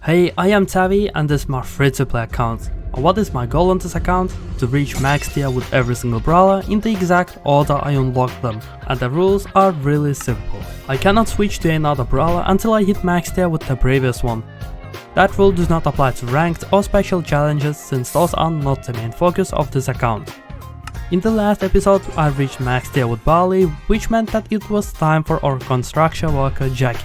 Hey, I am Tavi and this is my free-to-play account. And what is my goal on this account? To reach max tier with every single brawler in the exact order I unlock them. And the rules are really simple. I cannot switch to another brawler until I hit max tier with the previous one. That rule does not apply to ranked or special challenges since those are not the main focus of this account. In the last episode I reached max tier with Barley, which meant that it was time for our construction worker Jacky.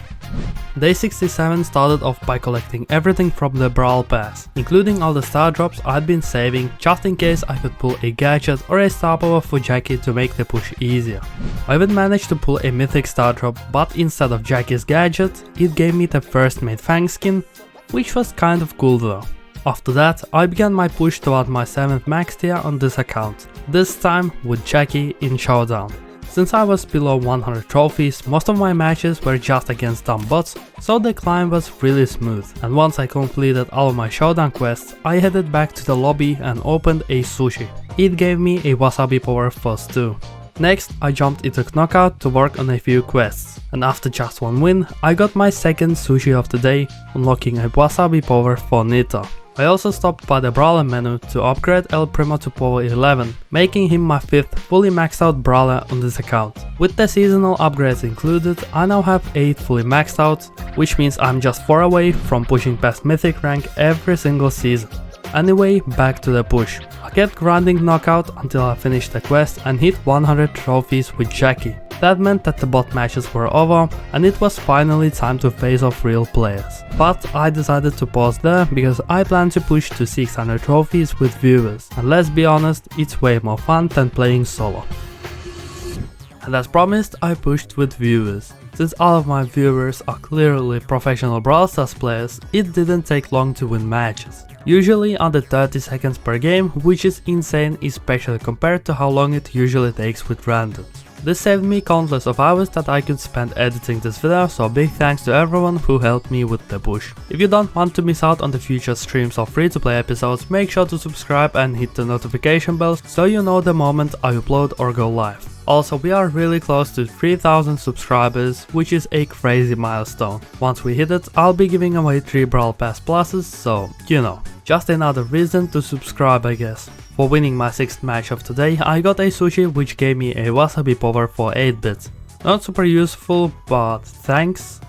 Day 67 started off by collecting everything from the Brawl pass, including all the star drops I'd been saving just in case I could pull a gadget or a star power for Jacky to make the push easier. I even managed to pull a mythic star drop, but instead of Jacky's gadget, it gave me the first made Fang skin, which was kind of cool though. After that, I began my push toward my 7th max tier on this account, this time with Jacky in showdown. Since I was below 100 trophies, most of my matches were just against dumb bots, so the climb was really smooth. And once I completed all of my showdown quests, I headed back to the lobby and opened a sushi. It gave me a wasabi power for stew. Next, I jumped into Knockout to work on a few quests, and after just one win, I got my second sushi of the day, unlocking a wasabi power for Nita. I also stopped by the brawler menu to upgrade El Primo to power 11, making him my 5th fully maxed out brawler on this account. With the seasonal upgrades included, I now have 8 fully maxed out, which means I'm just 4 away from pushing past mythic rank every single season. Anyway, back to the push. I kept grinding Knockout until I finished the quest and hit 100 trophies with Jacky. That meant that the bot matches were over and it was finally time to face off real players. But I decided to pause there because I plan to push to 600 trophies with viewers, and let's be honest, it's way more fun than playing solo. And as promised, I pushed with viewers. Since all of my viewers are clearly professional Brawl Stars players, it didn't take long to win matches. Usually under 30 seconds per game, which is insane especially compared to how long it usually takes with randoms. This saved me countless of hours that I could spend editing this video, so big thanks to everyone who helped me with the push. If you don't want to miss out on the future streams of free-to-play episodes, make sure to subscribe and hit the notification bell so you know the moment I upload or go live. Also, we are really close to 3000 subscribers, which is a crazy milestone. Once we hit it, I'll be giving away 3 Brawl Pass pluses, so you know, just another reason to subscribe I guess. For winning my 6th match of today, I got a sushi which gave me a wasabi power for 8-bit. Not super useful, but thanks.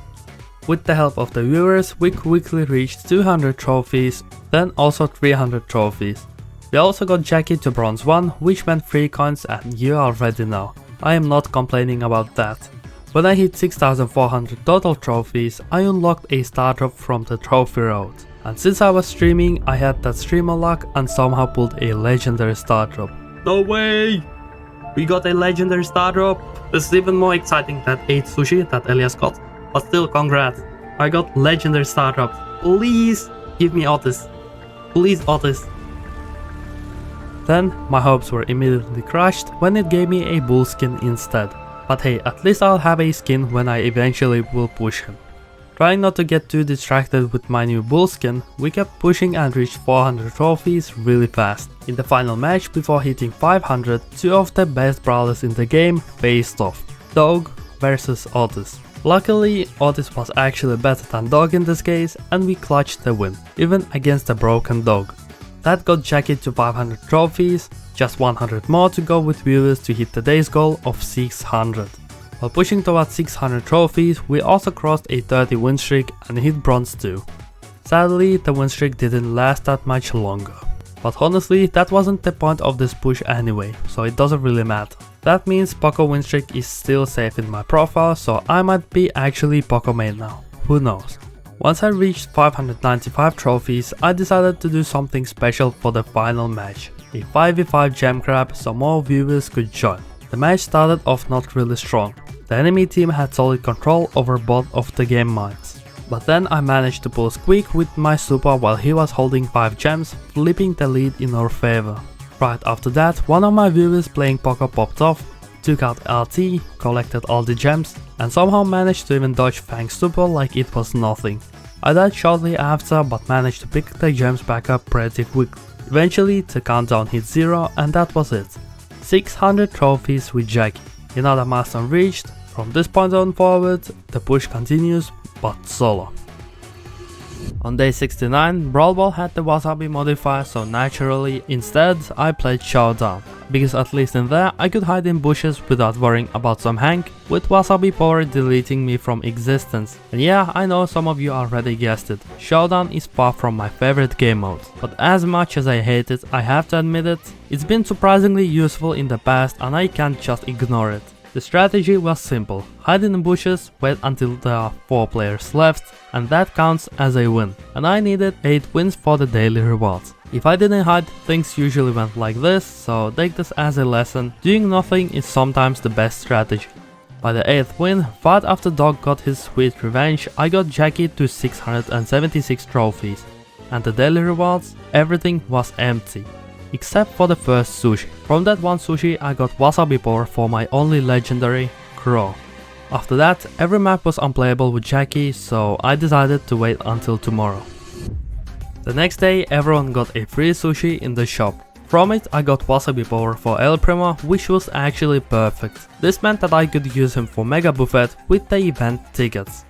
With the help of the viewers, we quickly reached 200 trophies, then also 300 trophies. We also got Jacky to bronze 1, which meant 3 coins and you already know. I am not complaining about that. When I hit 6400 total trophies, I unlocked a star drop from the trophy road. And since I was streaming, I had that streamer luck and somehow pulled a legendary star drop. No way! We got a legendary star drop! This is even more exciting than 8 sushi that Elias got. But still, congrats! I got legendary star drops. Please give me Otis. Please Otis. Then my hopes were immediately crushed when it gave me a bull skin instead. But hey, at least I'll have a skin when I eventually will push him. Trying not to get too distracted with my new bull skin, we kept pushing and reached 400 trophies really fast. In the final match before hitting 500, 2 of the best brawlers in the game faced off. Dog versus Otis. Luckily, Otis was actually better than Dog in this case and we clutched the win, even against a broken dog. That got Jacky to 500 trophies, just 100 more to go with viewers to hit today's goal of 600. While pushing towards 600 trophies, we also crossed a 30 win streak and hit bronze 2. Sadly, the win streak didn't last that much longer. But honestly, that wasn't the point of this push anyway, so it doesn't really matter. That means Poco win streak is still safe in my profile, so I might be actually Poco main now, who knows. Once I reached 595 trophies, I decided to do something special for the final match. A 5v5 gem grab so more viewers could join. The match started off not really strong. The enemy team had solid control over both of the game mines. But then I managed to pull Squeak with my super while he was holding 5 gems, flipping the lead in our favor. Right after that, one of my viewers playing Poco popped off, took out RT, collected all the gems, and somehow managed to even dodge Fang's super like it was nothing. I died shortly after but managed to pick the gems back up pretty quickly. Eventually the countdown hit 0 and that was it. 600 trophies with Jacky. Another milestone reached. From this point on forward, the push continues, but solo. On day 69, Brawl had the Wasabi modifier, so naturally, instead, I played Showdown, because at least in there, I could hide in bushes without worrying about some Hank, with Wasabi power deleting me from existence. And yeah, I know some of you already guessed it, Showdown is far from my favorite game mode, but as much as I hate it, I have to admit it, it's been surprisingly useful in the past and I can't just ignore it. The strategy was simple, hide in the bushes, wait until there are 4 players left, and that counts as a win. And I needed 8 wins for the daily rewards. If I didn't hide, things usually went like this, so take this as a lesson, doing nothing is sometimes the best strategy. By the 8th win, right after Dog got his sweet revenge, I got Jacky to 676 trophies. And the daily rewards, everything was empty. Except for the first sushi. From that one sushi I got Wasabi power for my only legendary, Crow. After that, every map was unplayable with Jacky, so I decided to wait until tomorrow. The next day everyone got a free sushi in the shop. From it I got Wasabi power for El Primo, which was actually perfect. This meant that I could use him for Mega Buffet with the event tickets.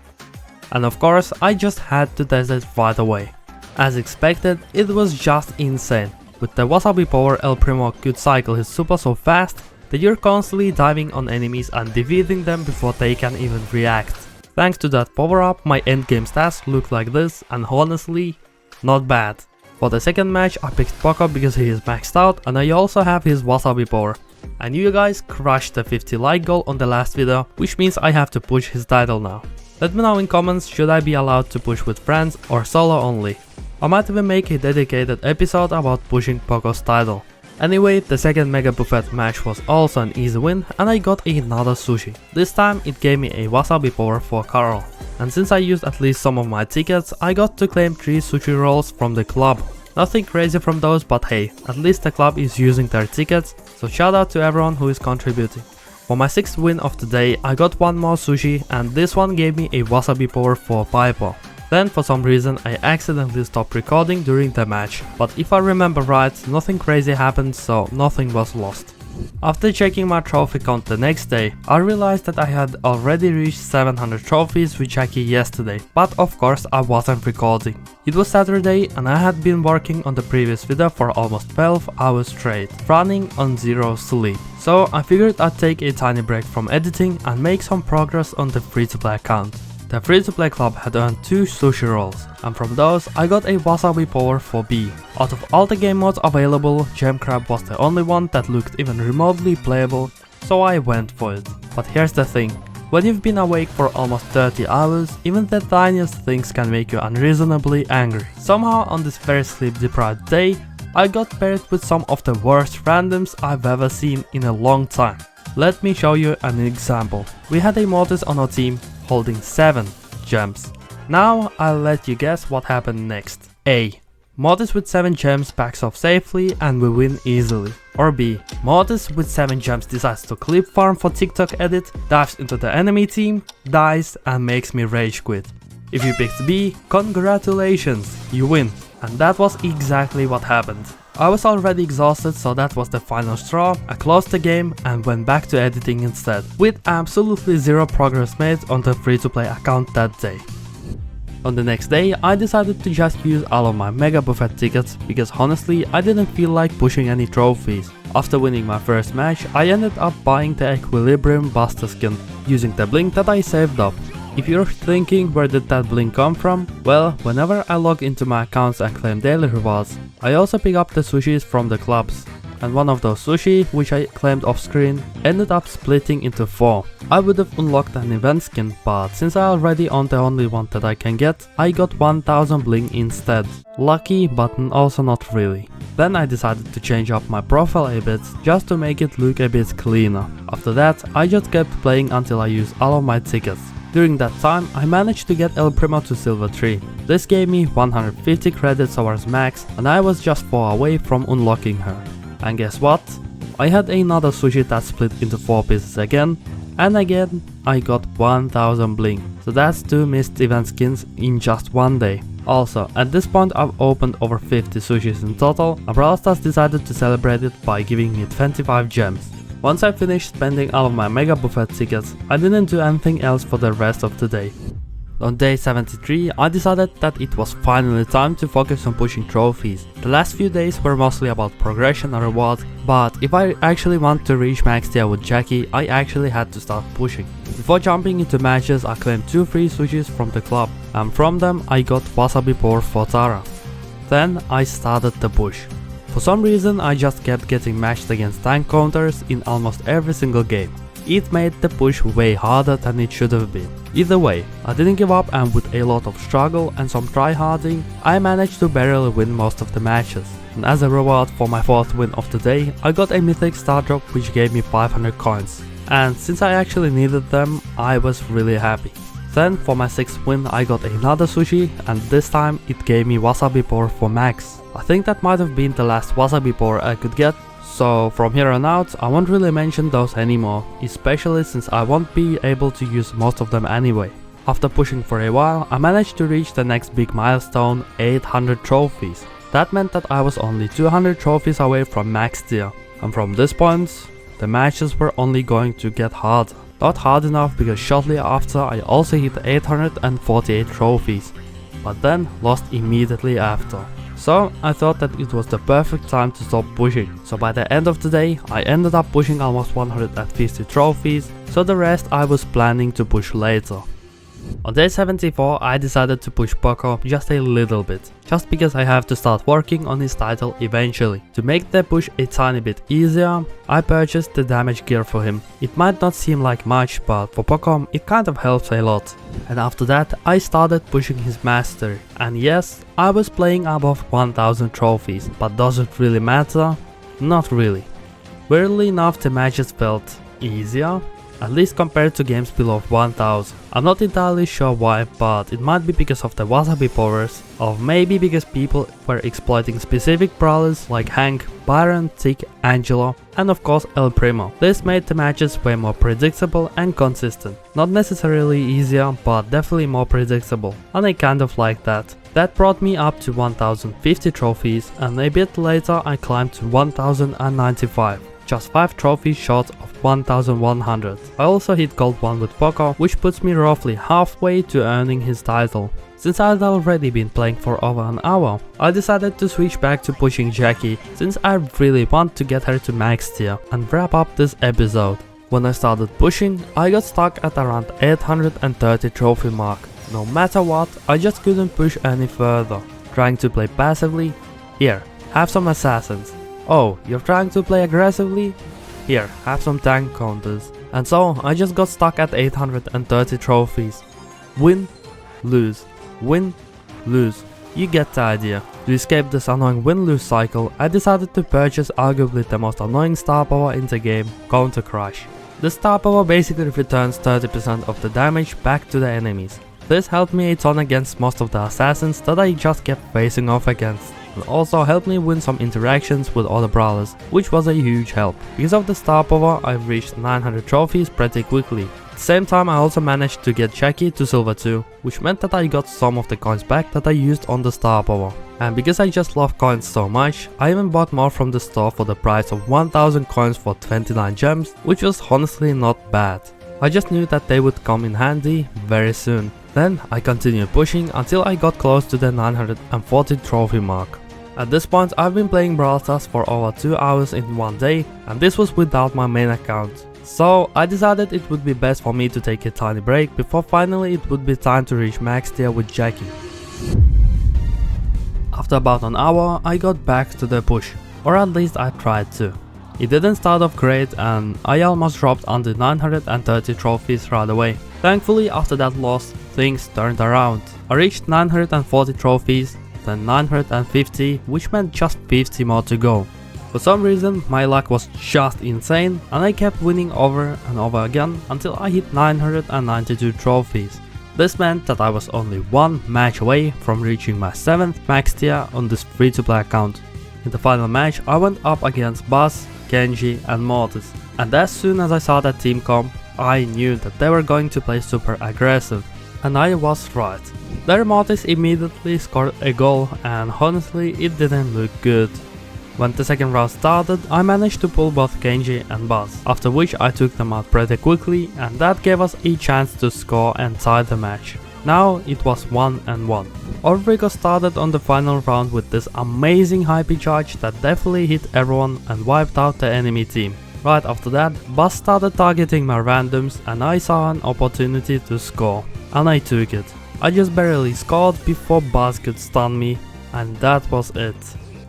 And of course I just had to test it right away. As expected, it was just insane. With the Wasabi power, El Primo could cycle his super so fast that you're constantly diving on enemies and defeating them before they can even react. Thanks to that power up, my endgame stats look like this, and honestly, not bad. For the second match I picked Poco because he is maxed out and I also have his Wasabi power. And you guys crushed the 50 like goal on the last video, which means I have to push his title now. Let me know in comments, should I be allowed to push with friends or solo only. I might even make a dedicated episode about pushing Poco's title. Anyway, the second Mega Buffet match was also an easy win and I got another sushi. This time it gave me a Wasabi power for Carl. And since I used at least some of my tickets, I got to claim 3 sushi rolls from the club. Nothing crazy from those, but hey, at least the club is using their tickets, so shout out to everyone who is contributing. For my 6th win of the day, I got one more sushi and this one gave me a Wasabi power for Piper. Then for some reason I accidentally stopped recording during the match, but if I remember right, nothing crazy happened, so nothing was lost. After checking my trophy count the next day, I realized that I had already reached 700 trophies with Jacky yesterday, but of course I wasn't recording. It was Saturday and I had been working on the previous video for almost 12 hours straight, running on 0 sleep. So I figured I'd take a tiny break from editing and make some progress on the free-to-play account. The free-to-play club had earned 2 sushi rolls, and from those I got a Wasabi power for B. Out of all the game modes available, Gem Crab was the only one that looked even remotely playable, so I went for it. But here's the thing, when you've been awake for almost 30 hours, even the tiniest things can make you unreasonably angry. Somehow on this very sleep-deprived day, I got paired with some of the worst randoms I've ever seen in a long time. Let me show you an example. We had a Mortis on our team holding 7 gems. Now I'll let you guess what happened next. A. Mortis with 7 gems backs off safely and we win easily. Or B. Mortis with 7 gems decides to clip farm for TikTok edit, dives into the enemy team, dies and makes me rage quit. If you picked B, congratulations, you win. And that was exactly what happened. I was already exhausted, so that was the final straw. I closed the game and went back to editing instead, with absolutely 0 progress made on the free-to-play account that day. On the next day, I decided to just use all of my Mega Buffet tickets, because honestly I didn't feel like pushing any trophies. After winning my first match, I ended up buying the Equilibrium Buster skin, using the bling that I saved up. If you're thinking where did that bling come from, well, whenever I log into my accounts and claim daily rewards, I also pick up the sushis from the clubs. And one of those sushi, which I claimed off screen, ended up splitting into 4. I would have unlocked an event skin, but since I already own the only one that I can get, I got 1000 bling instead. Lucky, but also not really. Then I decided to change up my profile a bit, just to make it look a bit cleaner. After that, I just kept playing until I used all of my tickets. During that time, I managed to get El Primo to Silver 3. This gave me 150 credits hours max and I was just 4 away from unlocking her. And guess what? I had another sushi that split into 4 pieces again, and again I got 1000 bling. So that's 2 missed event skins in just one day. Also, at this point I've opened over 50 sushis in total, and Brawl Stars decided to celebrate it by giving me 25 gems. Once I finished spending all of my Mega Buffet tickets, I didn't do anything else for the rest of the day. On day 73, I decided that it was finally time to focus on pushing trophies. The last few days were mostly about progression and rewards, but if I actually want to reach max tier with Jacky, I actually had to start pushing. Before jumping into matches, I claimed 2 free switches from the club, and from them I got Wasabi Power for Tara. Then I started the push. For some reason I just kept getting matched against tank counters in almost every single game. It made the push way harder than it should have been. Either way, I didn't give up, and with a lot of struggle and some tryharding, I managed to barely win most of the matches. And as a reward for my 4th win of the day, I got a mythic star drop which gave me 500 coins. And since I actually needed them, I was really happy. Then for my 6th win I got another sushi, and this time it gave me Wasabi Power for max. I think that might have been the last Wasabi Power I could get. So from here on out, I won't really mention those anymore, especially since I won't be able to use most of them anyway. After pushing for a while, I managed to reach the next big milestone, 800 trophies. That meant that I was only 200 trophies away from max tier, and from this point, the matches were only going to get harder. Not hard enough because shortly after I also hit 848 trophies, but then lost immediately after. So I thought that it was the perfect time to stop pushing. So by the end of the day, I ended up pushing almost 150 trophies, so the rest I was planning to push later. On day 74 I decided to push Poco just a little bit, just because I have to start working on his title eventually. To make the push a tiny bit easier, I purchased the damage gear for him. It might not seem like much, but for Poco it kind of helps a lot. And after that I started pushing his mastery. And yes, I was playing above 1000 trophies, but does it really matter? Not really. Weirdly enough, the matches felt easier, at least compared to games below 1000. I'm not entirely sure why, but it might be because of the Wasabi powers, or maybe because people were exploiting specific brawlers like Hank, Byron, Tick, Angelo, and of course El Primo. This made the matches way more predictable and consistent. Not necessarily easier, but definitely more predictable, and I kind of like that. That brought me up to 1050 trophies, and a bit later I climbed to 1095. Just 5 trophies short of 1100. I also hit gold 1 with Poco, which puts me roughly halfway to earning his title. Since I had already been playing for over an hour, I decided to switch back to pushing Jacky, since I really want to get her to max tier and wrap up this episode. When I started pushing, I got stuck at around 830 trophy mark. No matter what, I just couldn't push any further. Trying to play passively? Here, have some assassins. Oh, you're trying to play aggressively? Here, have some tank counters. And so, I just got stuck at 830 trophies. Win, lose, win, lose. You get the idea. To escape this annoying win-lose cycle, I decided to purchase arguably the most annoying star power in the game, Counter Crush. The star power basically returns 30% of the damage back to the enemies. This helped me a ton against most of the assassins that I just kept facing off against. And also helped me win some interactions with other brawlers, which was a huge help. Because of the star power, I've reached 900 trophies pretty quickly. At the same time, I also managed to get Jacky to silver 2, which meant that I got some of the coins back that I used on the star power. And because I just love coins so much, I even bought more from the store for the price of 1000 coins for 29 gems, which was honestly not bad. I just knew that they would come in handy very soon. Then I continued pushing until I got close to the 940 trophy mark. At this point, I've been playing Brawl Stars for over 2 hours in one day, and this was without my main account. So I decided it would be best for me to take a tiny break before finally it would be time to reach max tier with Jacky. After about an hour, I got back to the push, or at least I tried to. It didn't start off great, and I almost dropped under 930 trophies right away. Thankfully, after that loss, things turned around. I reached 940 trophies, then 950, which meant just 50 more to go. For some reason, my luck was just insane, and I kept winning over and over again until I hit 992 trophies. This meant that I was only one match away from reaching my 7th max tier on this free-to-play account. In the final match, I went up against Buzz, Genji and Mortis, and as soon as I saw that team comp, I knew that they were going to play super aggressive, and I was right. Their Mortis immediately scored a goal, and honestly it didn't look good. When the second round started, I managed to pull both Genji and Buzz, after which I took them out pretty quickly, and that gave us a chance to score and tie the match. Now it was 1-1. Rico started on the final round with this amazing hyper charge that definitely hit everyone and wiped out the enemy team. Right after that, Buzz started targeting my randoms and I saw an opportunity to score. And I took it. I just barely scored before Buzz could stun me, and that was it.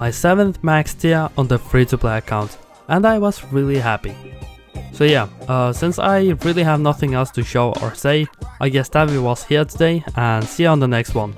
My 7th max tier on the free-to-play account, and I was really happy. So yeah, since I really have nothing else to show or say, I guess Tavi was here today, and see you on the next one.